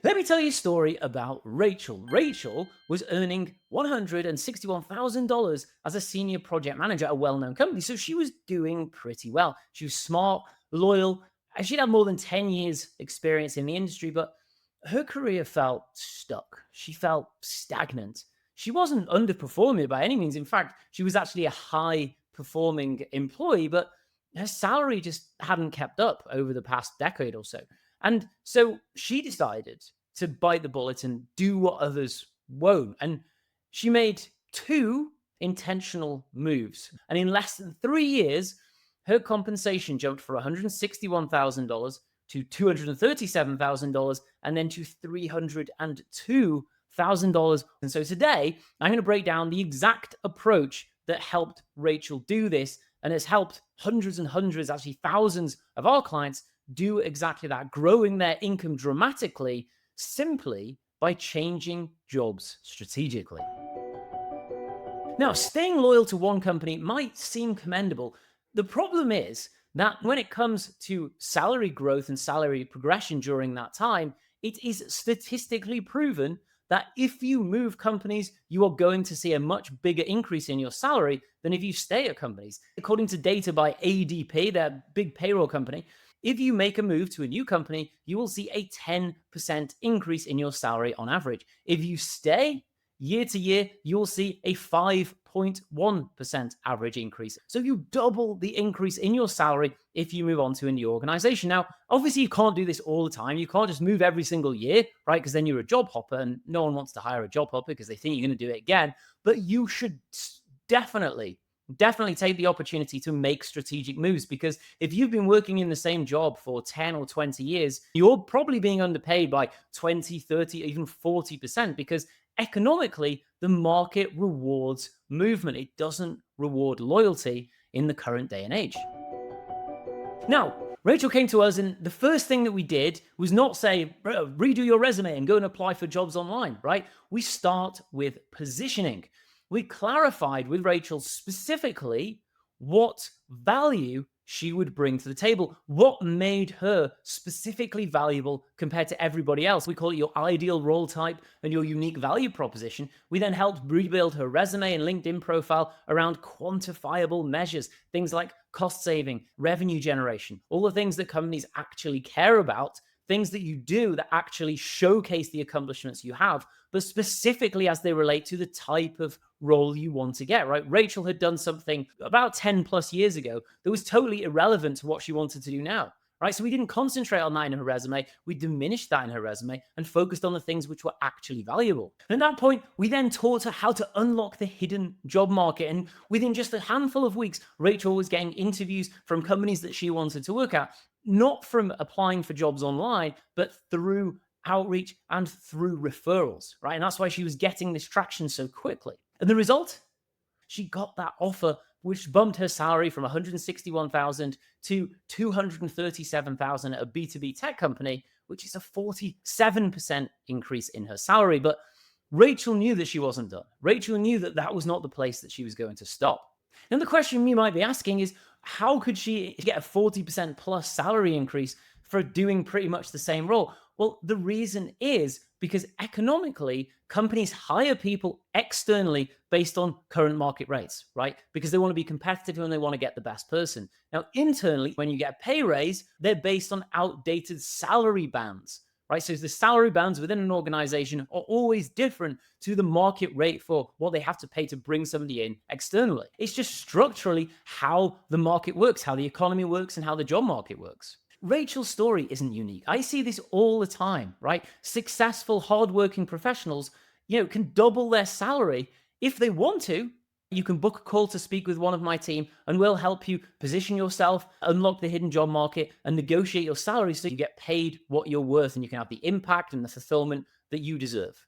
Let me tell you a story about Rachel. Rachel was earning $161,000 as a senior project manager at a well known company. So she was doing pretty well. She was smart, loyal, and she'd had more than 10 years' experience in the industry, but her career felt stuck. She felt stagnant. She wasn't underperforming by any means. In fact, she was actually a high performing employee, but her salary just hadn't kept up over the past decade or so. And so she decided to bite the bullet and do what others won't. And she made two intentional moves. And in less than 3 years, her compensation jumped from $161,000 to $237,000 and then to $302,000. And so today, I'm going to break down the exact approach that helped Rachel do this and has helped hundreds and hundreds, actually thousands of our clients do exactly that, growing their income dramatically simply by changing jobs strategically. Now, staying loyal to one company might seem commendable. The problem is that when it comes to salary growth and salary progression during that time, it is statistically proven that if you move companies, you are going to see a much bigger increase in your salary than if you stay at companies. According to data by ADP, their big payroll company, if you make a move to a new company, you will see a 10% increase in your salary on average. If you stay year to year, you'll see a 5.1% average increase. So you double the increase in your salary if you move on to a new organization. Now, obviously, you can't do this all the time. You can't just move every single year, right? Because then you're a job hopper and no one wants to hire a job hopper because they think you're going to do it again. But you should definitely take the opportunity to make strategic moves, because if you've been working in the same job for 10 or 20 years, you're probably being underpaid by 20, 30, even 40%, because economically, the market rewards movement. It doesn't reward loyalty in the current day and age. Now, Rachel came to us, and the first thing that we did was not say, redo your resume and go and apply for jobs online, right? We start with positioning. We clarified with Rachel specifically what value she would bring to the table, what made her specifically valuable compared to everybody else. We call it your ideal role type and your unique value proposition. We then helped rebuild her resume and LinkedIn profile around quantifiable measures, things like cost saving, revenue generation, all the things that companies actually care about, things that you do that actually showcase the accomplishments you have, but specifically as they relate to the type of role you want to get, right? Rachel had done something about 10 plus years ago that was totally irrelevant to what she wanted to do now, right? So we didn't concentrate on that in her resume. We diminished that in her resume and focused on the things which were actually valuable. And at that point, we then taught her how to unlock the hidden job market. And within just a handful of weeks, Rachel was getting interviews from companies that she wanted to work at, not from applying for jobs online, but through outreach and through referrals, right? And that's why she was getting this traction so quickly. And the result? She got that offer, which bumped her salary from 161,000 to 237,000 at a B2B tech company, which is a 47% increase in her salary. But Rachel knew that she wasn't done. Rachel knew that that was not the place that she was going to stop. Now, the question you might be asking is, how could she get a 40% plus salary increase for doing pretty much the same role? Well, the reason is because economically, companies hire people externally based on current market rates, right? Because they want to be competitive and they want to get the best person. Now, internally, when you get a pay raise, they're based on outdated salary bands, right? So the salary bands within an organization are always different to the market rate for what they have to pay to bring somebody in externally. It's just structurally how the market works, how the economy works, and how the job market works. Rachel's story isn't unique. I see this all the time, right? Successful, hardworking professionals, can double their salary if they want to. You can book a call to speak with one of my team, and we'll help you position yourself, unlock the hidden job market, and negotiate your salary so you get paid what you're worth and you can have the impact and the fulfillment that you deserve.